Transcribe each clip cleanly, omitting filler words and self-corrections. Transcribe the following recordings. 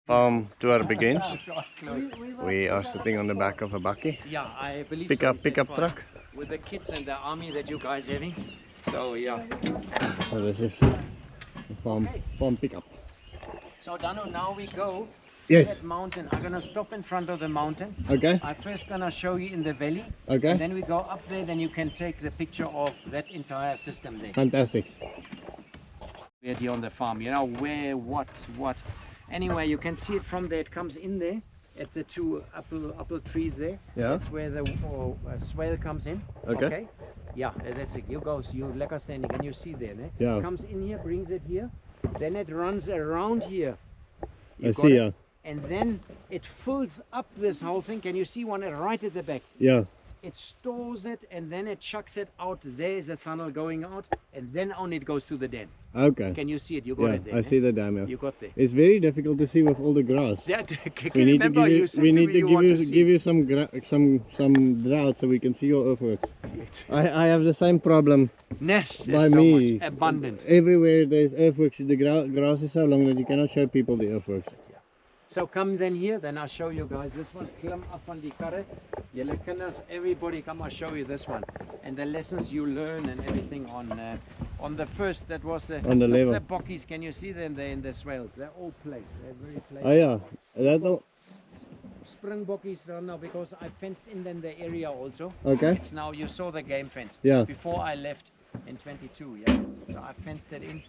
Farm tour begins. We are sitting on the back of a bakkie. Yeah, I believe Pickup truck. with the kids and the army that you guys having. So yeah. So this is a farm pickup. So Dano, now we go Yes. to that mountain. I'm gonna stop in front of the mountain. Okay. I'm first gonna show you in the valley. Okay. And then we go up there. Then you can take the picture of that entire system there. Fantastic. We're here on the farm. You know where, what. Anyway, you can see it from there. It comes in there at the two apple trees there. Yeah. That's where the swale comes in. Okay. Yeah, that's it. You lekker standing, and you see there. Ne? Yeah. Comes in here, brings it here. Then it runs around here. You I got see. it? Yeah. And then it fills up this whole thing. Can you see one right at the back? Yeah. It stores it and then it chucks it out. There's a funnel going out, and then only it goes to the den. Okay. Can you see it? You got it there. I see the dam. Yeah. You got there. It's very difficult to see with all the grass. Yeah, We need to give you some drought so we can see your earthworks. I have the same problem. Nest by is so me. much abundant. Everywhere there's earthworks, the grass is so long that you cannot show people the earthworks. So come then here, then I'll show you guys this one. Klim af van die karre. Julle kinders, everybody, come I'll show you this one. And the lessons you learn and everything on the first, that was the level. The bakkies, can you see them there in the swales? They're all placed. They're very placed. Oh yeah, that Springbokkies now, because I fenced in then the area also. okay. It's now, you saw the game fence. Yeah. Before I left in 22, yeah. So I fenced it in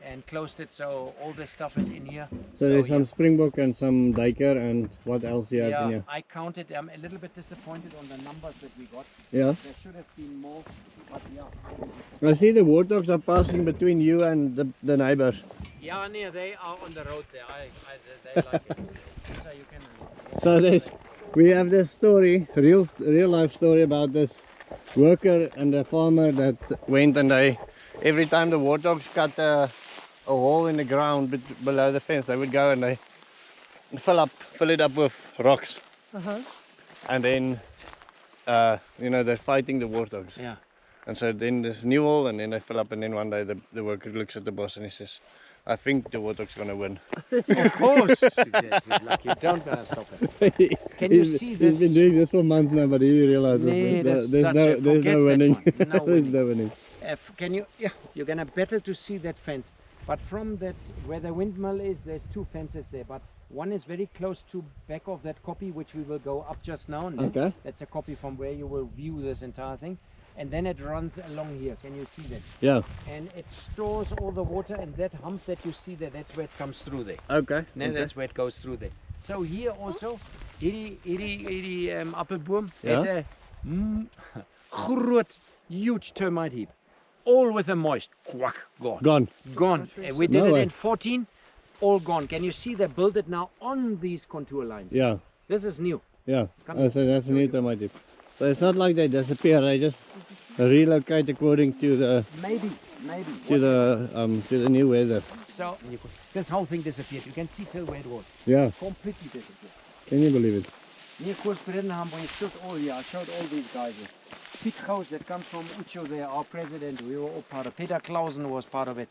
and closed it, so all the stuff is in here. So there's some springbok and some duiker, and what else do you have in here? I counted. I'm a little bit disappointed on the numbers that we got. Yeah. There should have been more, but yeah. I see the warthogs are passing between you and the neighbors. Yeah, near they are on the road there. They like it. So you can. So we have this story, real life story about this worker and the farmer that went, and every time the warthogs cut a hole in the ground below the fence, they would go and they fill it up with rocks. And then they're fighting the warthogs. Yeah. And so then there's a new hole, and then they fill up, and then one day the worker looks at the boss and he says, I think the warthog's gonna win. Of course. Like you don't gonna stop it. Can you see this? He's been doing this for months now, but he realizes there's no winning. There's no winning. Can you? Yeah, you're gonna better to see that fence. But from that, where the windmill is, there's two fences there. But one is very close to back of that copy, which we will go up just now. And okay. That's a copy from where you will view this entire thing. And then it runs along here. Can you see that? Yeah. And it stores all the water, and that hump that you see there, that's where it comes through there. Okay. Then that's where it goes through there. So here also, hierdie appelboom Yeah. het 'n groot, huge termite heap. All with a moist. Quack, gone. Gone. We did it in 14, all gone. Can you see they built it now on these contour lines? Yeah. This is new. Yeah. So that's a new termite heap. So it's not like they disappear, they just relocate according to the to the new weather. So this whole thing disappeared. You can see till where it was. Yeah. Completely disappeared. Can you believe it? Near course Brenham, when you stood all here, I showed all these guys. Piet Gous, that comes from Ucho there, our president, we were all part of it. Peter Clausen was part of it.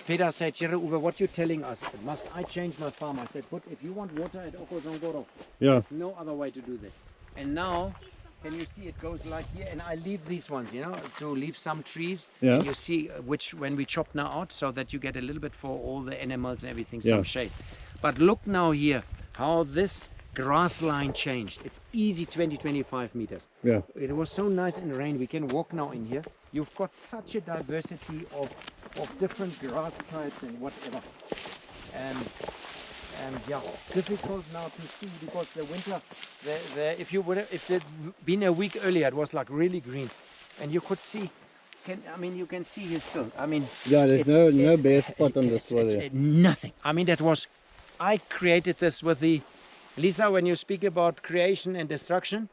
Peter said, Uwe, what you telling us? Must I change my farm? I said, but if you want water at Okozongoro, there's no other way to do that. And now, can you see it goes like here? And I leave these ones, to leave some trees. Yeah. And you see which, when we chop now out, so that you get a little bit for all the animals and everything, some shade. But look now here, how this grass line changed. It's easy 20-25 meters. Yeah. It was so nice in rain. We can walk now in here. You've got such a diversity of different grass types and whatever. And yeah, difficult now to see because the winter, if it had been a week earlier, it was like really green, and you could see. You can see here still. Yeah, there's no bare spot on this one. Nothing. I created this with the Lisa. When you speak about creation and destruction,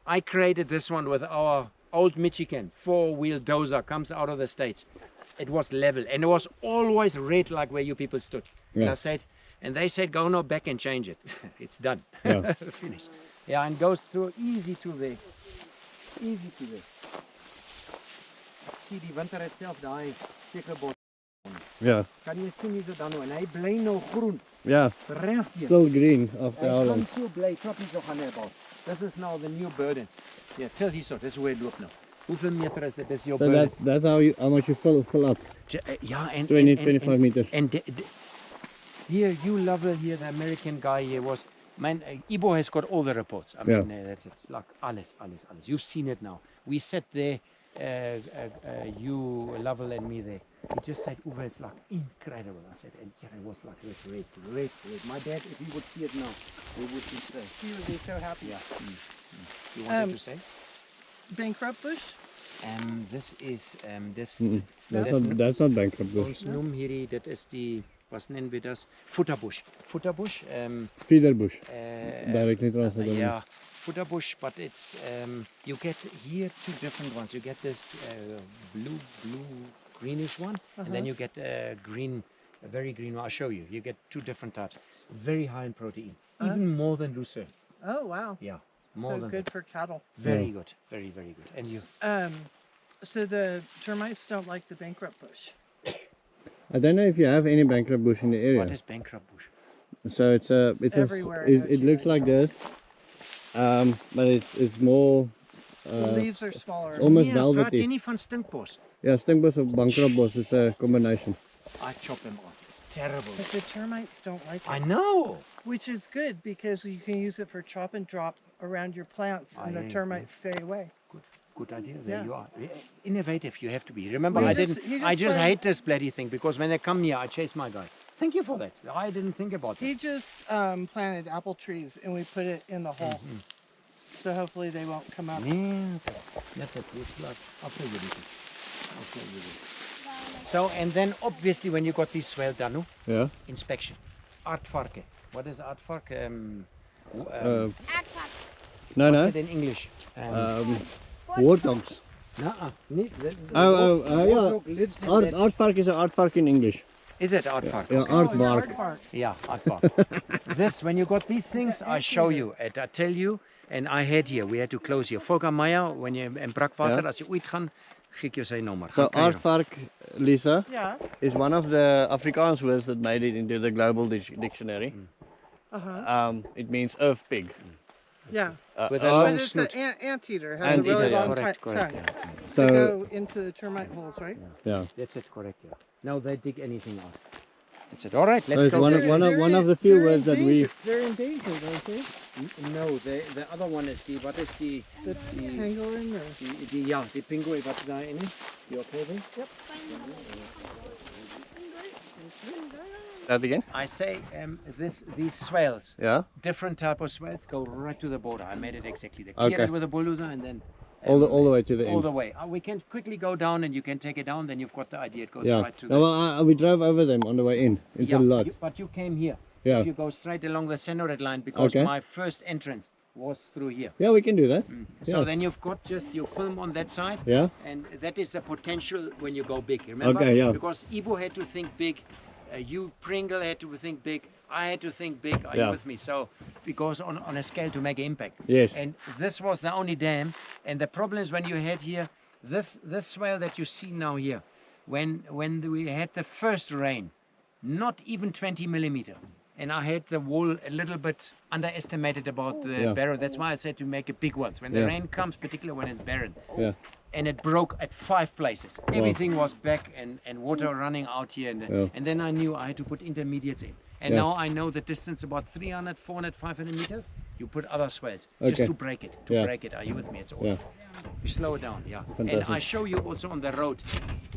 I created this one with our old Michigan 4-wheel dozer, comes out of the States. It was level and it was always red like where you people stood. Yeah. And I said, and they said, go now back and change it. It's done. Yeah. Finished. Yeah, and goes through easy to there. Easy to there. See, die winter het self daai sekerbos. Ja. Kan jy sien hierso dan nou en hy bly nou groen. Ja, Recht hier. still green after Hy how gaan long? so bly, klap nie so gaan about. This is now the new burden. Yeah, tell hierso, dis hoe hy loop nou. Hoeveel meter is dit? Dis jou So burden. that's how much you fill up. Ja, en 25 meters. And here, you lover here, the American guy here was. Ibo has got all the reports. I mean, that's it. It's like alles. You've seen it now. We sat there, you, Lovell and me there. He just said, Uwe, it's like incredible. I said, and yeah, it was like this red. My dad, if he would see it now, we would be say. He would be so happy. Yeah. You wanted to say? Bankrupt bush? This is, this... That's not bankrupt bush. Ons noem hierdie, dit is die, wat nennen we das? Futterbush. Futterbush. Feeder bush. Directly translated. Yeah, futterbush, but it's, you get here two different ones. You get this blue, greenish one, and then you get a very green one. I'll show you. You get two different types. Very high in protein, even more than lucerne. Oh, wow. Yeah, more So than good that. for cattle. Very good, very good. And you? So the termites don't like the bankrupt bush. I don't know if you have any bankrupt bush in the area. What is bankrupt bush? So it's everywhere, it looks like this, but it's more. The leaves are smaller. It's almost Praat velvety. jy nie van stinkbos? Yeah, stinkbos of bankrupt bush is a combination. I chop them off. It's terrible. But the termites don't like it. I know. Which is good because you can use it for chop and drop around your plants and the termites stay away. Good idea. There Yeah. you are. Innovative. You have to be. Remember, Well, I you just- didn't. you I just just play- hate this bloody thing because when they come here, I chase my guys. Thank you for that. I didn't think about He that. just planted apple trees and we put it in the hole. So hopefully they won't come up. Yes, that's it. It's like, I'll tell you this. I'll tell you this. So, and then obviously when you got this swale done, Yeah. inspection. Aardvarken. What is aardvark? No, What's it in English? Warthogs. Nuh-uh. Yeah. Lives in that. Aardvark is an aardvark in English. Is it aardvark? Yeah, Oh, it's aardvark. aardvark. Yeah, aardvark. This, when you got these things, I show you. And I tell you, and I had here, we had to close here. Volker Meyer, when you in Brakwater, Ja. as jy ooit gaan, gee ek jou sy nommer. So Gaan kuier. aardvark, Lisa, Yeah. is one of the Afrikaans words that made it into the global dictionary. It means earth pig. Yeah. With a aard- long But it's snoot. an anteater. Has a Anteater, really yeah. long Correct, tongue. correct. Yeah. To So go into the termite holes, right? yeah. That's it, correct. Yeah. Now they dig anything out. That's it. All right, So let's it's go. one there. of one of the few words that we. They're endangered, aren't they? No, the other one is the, what is the, The pangolin or... yeah, the penguin, what's daar in? You okay there? Yep. That again? I say these swales, Yeah. different type of swales, go right to the border. I made it exactly there. Okay. Clear it with a bulldozer and then All the way to the all end. the way. We can quickly go down and you can take it down. Then you've got the idea. It goes Yeah. right to No, the. well, we drove over them on the way in. It's a lot. But you came here. Yeah. If you go straight along the Senoret line, because Okay. my first entrance was through here. Yeah, we can do that. So Yeah. then you've got you film on that side. Yeah. And that is the potential when you go big. Remember? Okay, yeah. Because Ibo had to think big. You, Pringle, had to think big. I had to think big. Are Yeah. you with me? So it goes on a scale to make an impact. Yes. And this was the only dam. And the problem is when you had here, this swale that you see now here, when we had the first rain, not even 20 millimeter. And I had the wall a little bit underestimated about the Yeah. barren. That's why I said to make a big ones. When the Yeah. rain comes, particularly when it's barren, Yeah. and it broke at 5 places. Everything was back and water running out here. Yeah. And then I knew I had to put intermediates in. And Yeah. now I know the distance about 300, 400, 500 meters. You put other swales Okay. just to break it. Yeah. Break it. Are you with me? It's all. Yeah. You slow it down, yeah. And Fantastic. I show you also on the road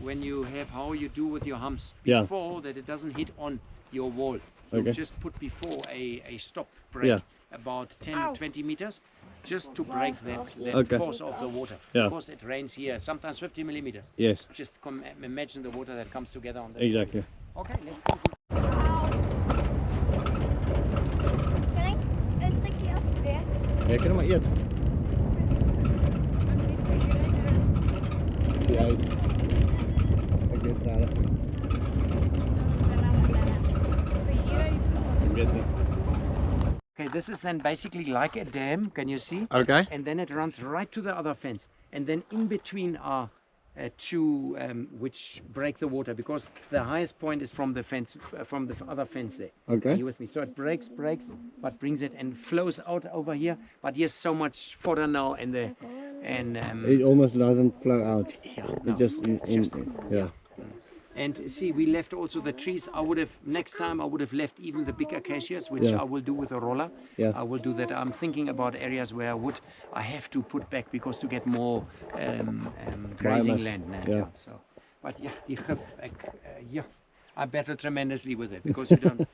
when you have how you do with your humps Yeah. before that it doesn't hit on your wall. You Okay. just put before a stop break Yeah. about 10, 20 meters just to break that Okay. force of the water. Yeah. Because it rains here, sometimes 50 millimeters. Yes. Just imagine the water that comes together on this. Exactly. Okay, let's go. Kan ik een stukje afbreken? Ja, kan maar eet. Juist. Ik weet het raar. Ik weet niet. Okay, this is then basically like a dam, can you see? Okay. And then it runs right to the other fence. And then in between are which break the water, because the highest point is from the fence, from the other fence there. Okay. Are you with me? So it breaks, but brings it and flows out over here. But here's so much fodder now, and It almost doesn't flow out. yeah, It no, just, yeah. And see, we left also the trees. I would have, next time I would have left even the big acacias, which Yeah. I will do with a roller. Yeah. I will do that. I'm thinking about areas where I have to put back, because to get more grazing Biomass. land now. Yeah. So, but yeah, I battle tremendously with it, because you don't,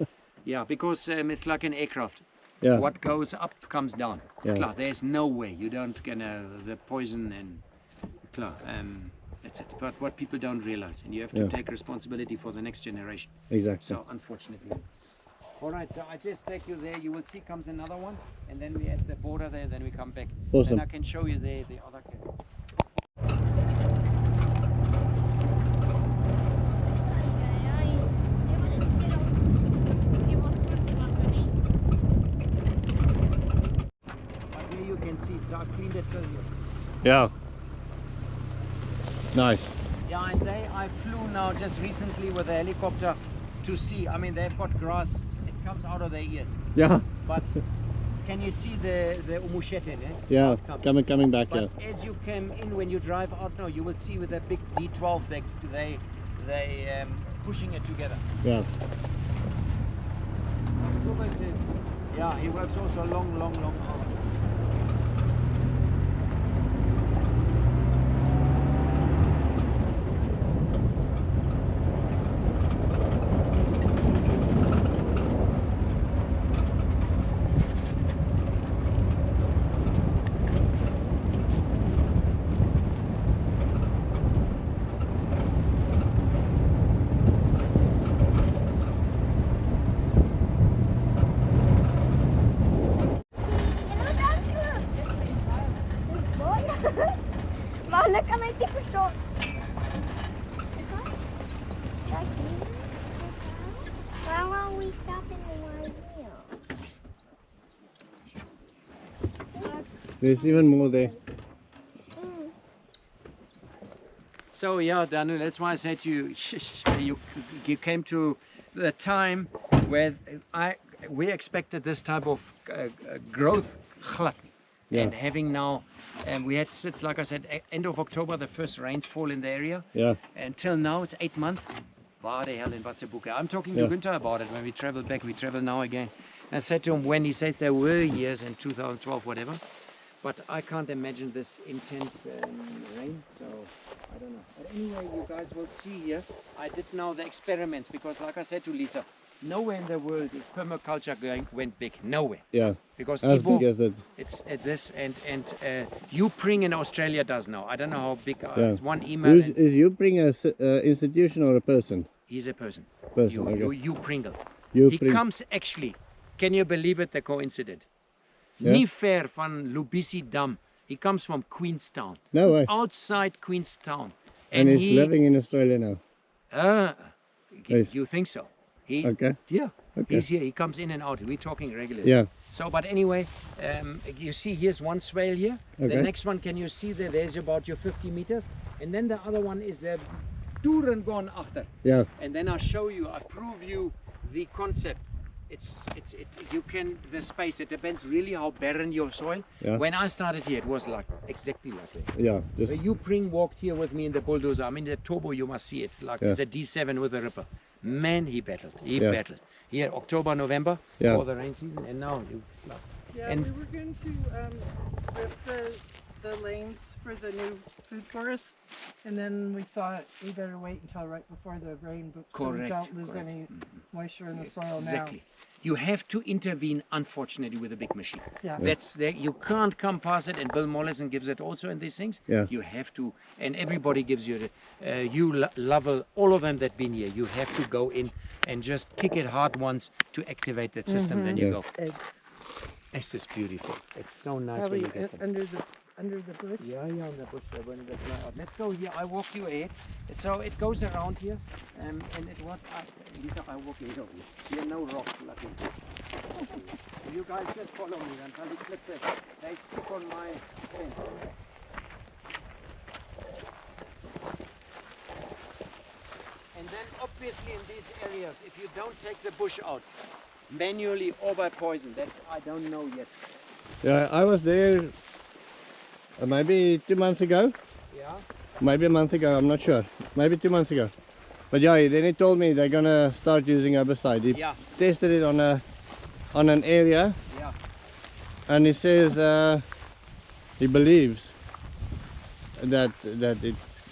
yeah, because it's like an aircraft. Yeah. What goes up comes down. Yeah. Klar, there's no way you don't gonna the poison and klar, that's it. But what people don't realize, and you have to Yeah. take responsibility for the next generation. Exactly. So unfortunately, it's all right. So I just take you there. You will see comes another one, and then we at the border there. Then we come back. Awesome. Then I can show you there the other camp. But here you can see it's I cleaned it till here. Yeah. Nice. Yeah, and I flew now just recently with a helicopter to see. I mean, they've got grass. It comes out of their ears. Yeah. But can you see the umushete? Eh? Yeah. How it comes. Coming back. But Yeah. as you came in, when you drive out now, you will see with that big D12, they pushing it together. Yeah. Yeah, he works also long hours. Vanlig kan man ikke forstå. Why won't we stop in the one here? There's even more there. So yeah, Danu, that's why I said to you, you came to the time where we expected this type of growth, Yeah. and having now, and we had since, like I said, end of October, the first rains fall in the area. Yeah. Until now, it's 8 months. Waar de hell in Watsebuke. I'm talking to Yeah. Günther about it when we travel back. We travel now again. I said to him when he says there were years in 2012, whatever, but I can't imagine this intense rain. So I don't know. But anyway, you guys will see here. I did now the experiments because, like I said to Lisa, nowhere in the world is permaculture went big. Nowhere. Yeah. Because As Ivo, big as it. it's this and Upring in Australia does now. I don't know how big. Yeah. It's one email. and Is you bring a institution or a person? he's a person. Person. Okay. You Pringle. You He bring. comes actually. Can you believe it? The coincidence. Yeah. Nie ver van Lubisi Dam. He comes from Queenstown. No way. Outside Queenstown. And he's living in Australia now. Yes. You think so? He, Okay. Yeah. Okay. He's here. He comes in and out. We're talking regularly. Yeah. So, but anyway, you see here's one swale here. Okay. The next one, can you see there? There's about your 50 meters. And then the other one is Duren gone achter. Yeah. And then I'll show you, I prove you the concept. You can, the space, it depends really how barren your soil. Yeah. When I started here, it was like exactly like that. Yeah. Just. Upring walked here with me in the bulldozer. I mean, the turbo, you must see, it's like, Yeah. it's a D7 with a ripper. Man, he battled. He Yeah. battled. Here, October, November, Yeah. for the rain season, and now you slap. Yeah, And- we were going to rip the lanes for the new food forest, and then we thought we better wait until right before the rain, so we Correct, don't lose correct. any moisture in the soil Exactly. You have to intervene, unfortunately, with a big machine. now. Yeah. That's there. You can't come past it, and Bill Mollison gives it also in these things. Yeah. You have to, and everybody gives you the, Lovell, all of them that been here. You have to go in and just kick it hard once to activate that system. Then you Yeah. go. Eggs. It's just beautiful. It's so nice Probably when you get them. under the bush. Yeah, in the bush there when they fly out. Let's go here. I walk you ahead. So it goes around here, and it what? Lisa, I walk you over here. Here no rocks, lucky. You guys just follow me until the clips it. They stick on my fence. obviously in these areas, if you don't take the bush out manually or by poison, that I don't know yet. Yeah, I was there maybe 2 months ago. Yeah. Maybe a month ago, I'm not sure. Maybe 2 months ago. But yeah, then he told me they're gonna start using herbicide. He Yeah. tested it on an area, Yeah. and he says he believes that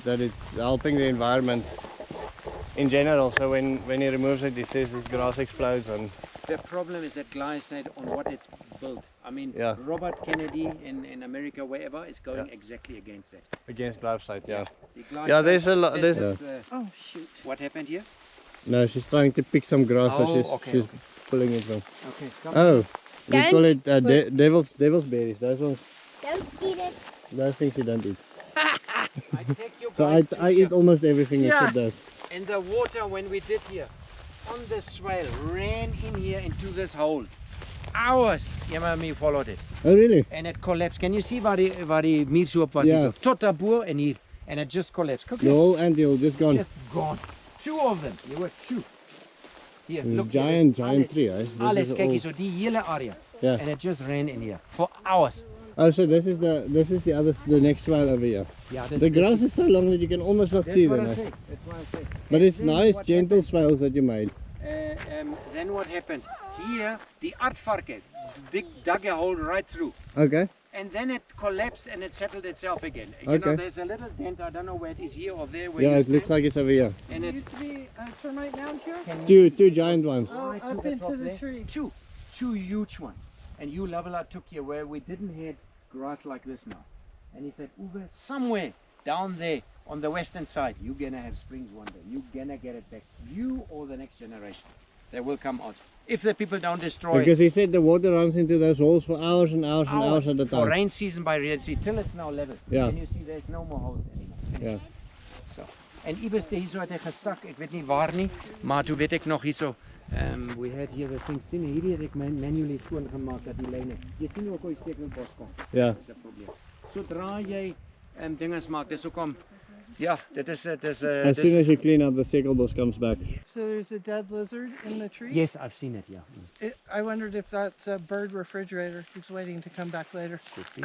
it's helping the environment in general. So when he removes it, he says this grass explodes. And The problem is that glyphosate on what it's built. I mean, Yeah. Robert Kennedy in America, wherever, is going exactly against that. against glyphosate, yeah. The glyphosate Yeah, there's a lot. this There's is, Oh shoot. what happened here? no, she's trying to pick some grass, but Oh, she's okay, okay. pulling it from. Okay, come. Oh, we Don't call it devil's berries. Those ones, Don't eat it. those things you don't eat. I take you So guys to I here. eat almost everything Yeah. except those. And the water, when we did here, on the swale, ran in here into this hole. Hours, me followed it. Oh really? And it collapsed. Can you see waar die muursoop was? Yeah. Hier so, tot daarbo en hier. And it just collapsed. Look, The whole anthill just gone. just gone. Two of them. You were two. Here, It's a look. here, giant alles- tree, eh? This Alles, is kyk all- hier, so die hele area. Yeah. And it just ran in here for hours. Oh, so this is the next swale over here. Yeah, The grass is so long that you can almost not That's see what them. I eh? say. That's what I say. But it's Then nice, what gentle happened- swales that you made. Then what happened? Here, the aardvarken dug a hole right through. Okay. And then it collapsed and it settled itself again. You know, Okay. there's a little dent. I don't know where it is, here or there. Where Yeah, you it looks stand, like it's over here. And There it used to be a termite mound here. can you Two giant ones. Oh, right to up the into top the there? tree. Two huge ones. And you Lavela took here where we didn't have grass like this now. And he said, Uwe, somewhere down there on the western side, you're gonna have springs one day. You're gonna get it back. You or the next generation. They will come out. If the people don't destroy Because he said the water runs into those holes for hours and hours and hours at a for time. rain season by rain season till it's now level. Yeah. And you see there's no more holes anymore. Yeah. So. En iewers hierso het hy gesak, ek weet nie waar nie, maar toe weet ek nog hierso, we had here the thing, sien hierdie het ek manually skoon gemaak dat die lyne. Jy sien ook hoe die sekelbos kom. Yeah. Dis 'n probleem. Sodra jy dinges maak, dis hoekom ja, dit is As soon as you clean up, the circlebus comes back. So there's a dead lizard in the tree. Yes, I've seen it, yeah. I wondered if that's a bird refrigerator who's waiting to come back later. Could be.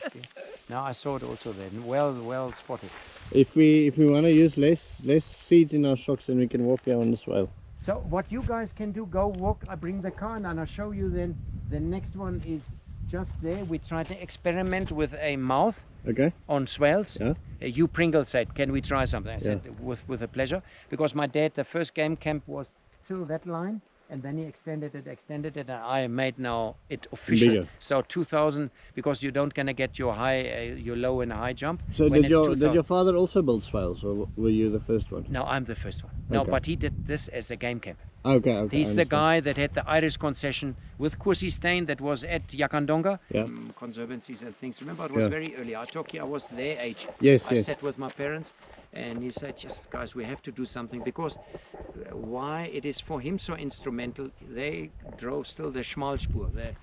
Could be. Now I saw it also there. Well spotted. If we want to use less seeds in our shocks, then we can walk here on the swale. So what you guys can do, go walk, I bring the car and I'll show you then. The next one is just there. We try to experiment with a mouth Okay. on swales. Yeah. Hugh Pringle said, can we try something? I said, Yeah. with a pleasure. Because my dad, the first game camp was till that line. And then he extended it, and I made now it official. Bigger. So 2000, because you don't gonna get your high, your low and high jump. So when did it's your 2000. father also build swales, or were you the first one? No, I'm the first one. No, Okay. but he did this as a game camp. Okay. Okay. He's I the understand. guy that had the Irish concession with Kwasi Steyn that was at Yakandonga, Yeah. conservancies and things. Remember, it was Yeah. very early. I talk here, I was their age. Yes. I Yes. sat with my parents and he said, yes, guys, we have to do something because why it is for him so instrumental. They drove still the Schmalspur, the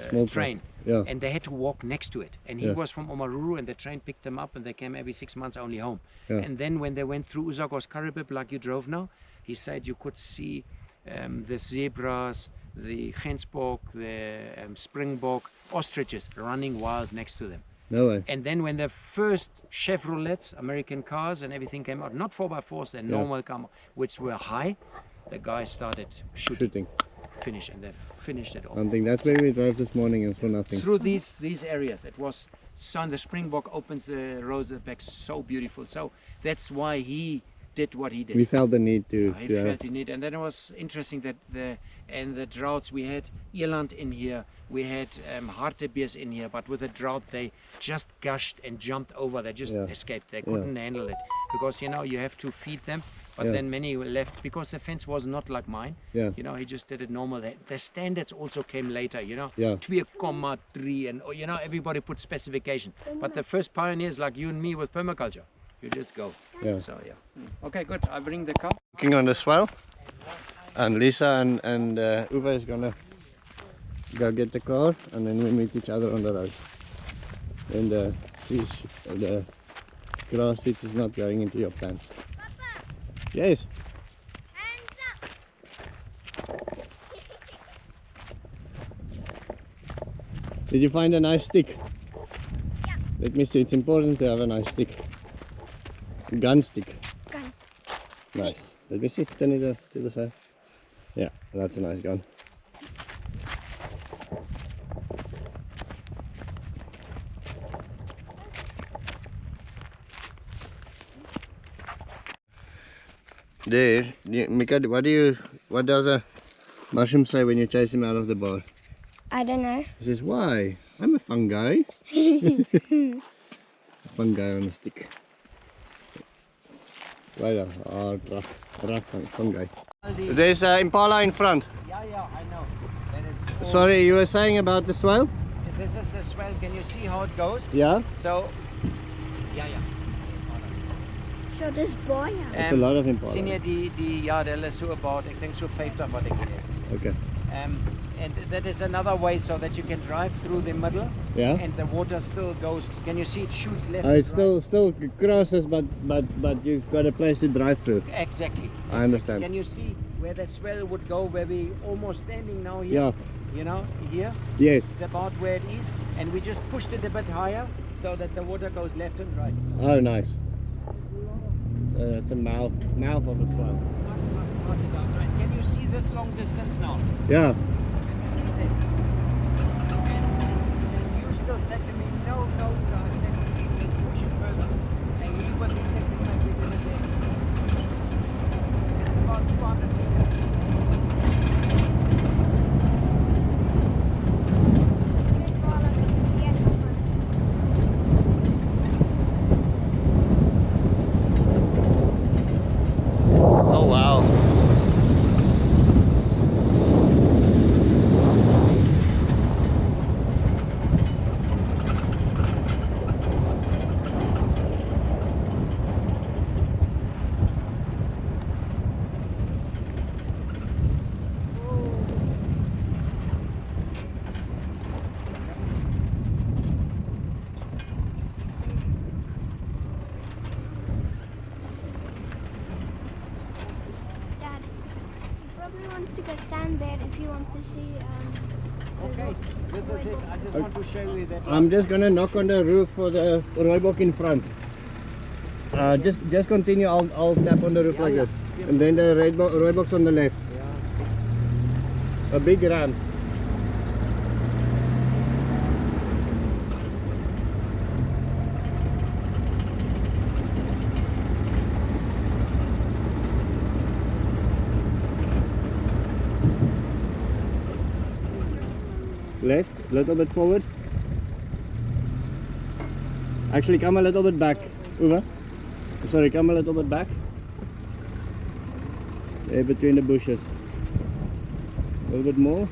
Small train. Yeah. And they had to walk next to it. And he Yeah. was from Omaruru and the train picked them up and they came every 6 months only home. Yeah. And then when they went through Uzagos Karibib like you drove now, he said you could see the zebras, the Gensbok, the springbok, ostriches running wild next to them. No way. And then when the first Chevrolets, American cars and everything came out, not 4x4s, the normal car, which were high, the guys started shooting. Finish, and they finished it all. I think that's where we drove this morning and saw nothing. Through these areas, it was sun. The springbok opens the rows back so beautiful. So that's why he did what he did. We felt the need to. He to have, felt the need, and then it was interesting that the droughts, we had eland in here, we had hartebeers in here, but with the drought they just gushed and jumped over. They just escaped. They couldn't handle it because you have to feed them. But then many were left because the fence was not like mine. Yeah. He just did it normal. The standards also came later. Yeah. 2,3 and everybody put specification. But the first pioneers like you and me with permaculture, you just go. Yeah. So okay, good. I bring the car. Looking on the swale, and Lisa and Uwe is gonna go get the car, and then we meet each other on the road. Then the grass seeds is not going into your plants. Yes. Did you find a nice stick? Yeah. Let me see, it's important to have a nice stick. Gun stick. Gun. Nice. Let me see, turn it to the side. Yeah, that's a nice gun. There, Mika, what does a mushroom say when you chase him out of the bar? I don't know. He says, why? I'm a fungi. Fungi on a stick. Right, rough fungi. There's impala in front. Yeah, I know. That is all- Sorry, you were saying about the swale? This is the swale. Can you see how it goes? Yeah? So, yeah. So dis baie. It's a lot of impala. Sien jy ja, hulle is so about, ek dink so 50 wat ek het. Okay. And that is another way so that you can drive through the middle. Yeah? And the water still goes. Can you see it shoots left? It's and still crosses, but you've got a place to drive through. right? Exactly. I understand. Can you see where the swell would go, where we almost standing now here? Yeah. You know, here? Yes. It's about where it is. And we just pushed it a bit higher so that the water goes left and right. Oh, nice. So that's a mouth of a swale. Can you see this long distance now? Yeah. Can you see that? And you still said to me, no, I said, please, let's push it further. And you were the second time we did it there. It's about 200 meters. Oh, wow. Dad, you probably want to go stand there if you want to see. Okay, this is it. I just want to show you that. I'm just gonna knock on the roof for the rooibok in front. Just continue. I'll tap on the roof like this, and then the rooibok's on the left. Yeah. A big ram. Left, little bit forward. Actually, come a little bit back. Uwe. Sorry, come a little bit back. There between the bushes. A little bit more.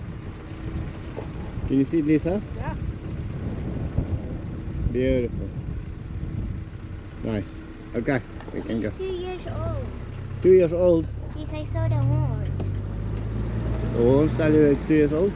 Can you see it, Lisa? Yeah. Beautiful. Nice. Okay, we can go. 2 years old. 2 years old. Yes, I saw the horns. The horns tell you it's 2 years old.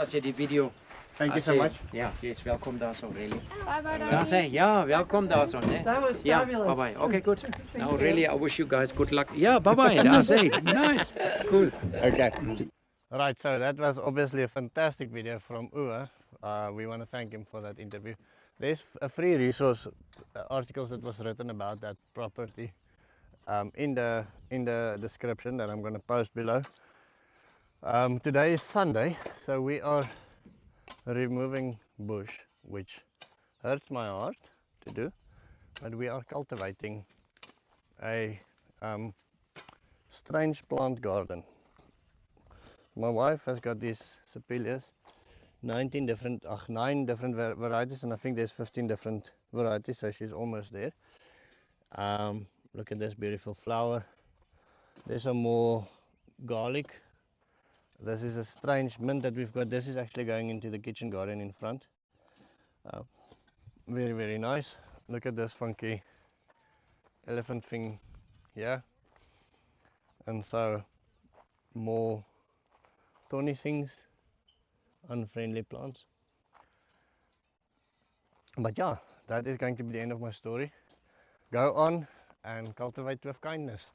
As jy die video. Thank you as so jy- much. Ja, jy's welkom daarso, really. Bye-bye, Daar sê, ja, welkom daarso, né? That was Ja, fabulous. bye-bye. Okay, good. Now, really, I wish you guys good luck. Ja, bye-bye. Daar sê, nice. Cool. Okay. Right, so that was obviously a fantastic video from Uwe. We want to thank him for that interview. There's a free resource articles that was written about that property in the description that I'm going to post below. Today is Sunday, so we are removing bush, which hurts my heart to do, but we are cultivating a strange plant garden. My wife has got these sapilias, 9 different varieties, and I think there's 15 different varieties, so she's almost there. Look at this beautiful flower. There's some more garlic. This is a strange mint that we've got. This is actually going into the kitchen garden in front. Very, very nice. Look at this funky elephant thing here. And so more thorny things, unfriendly plants. But yeah, that is going to be the end of my story. Go on and cultivate with kindness.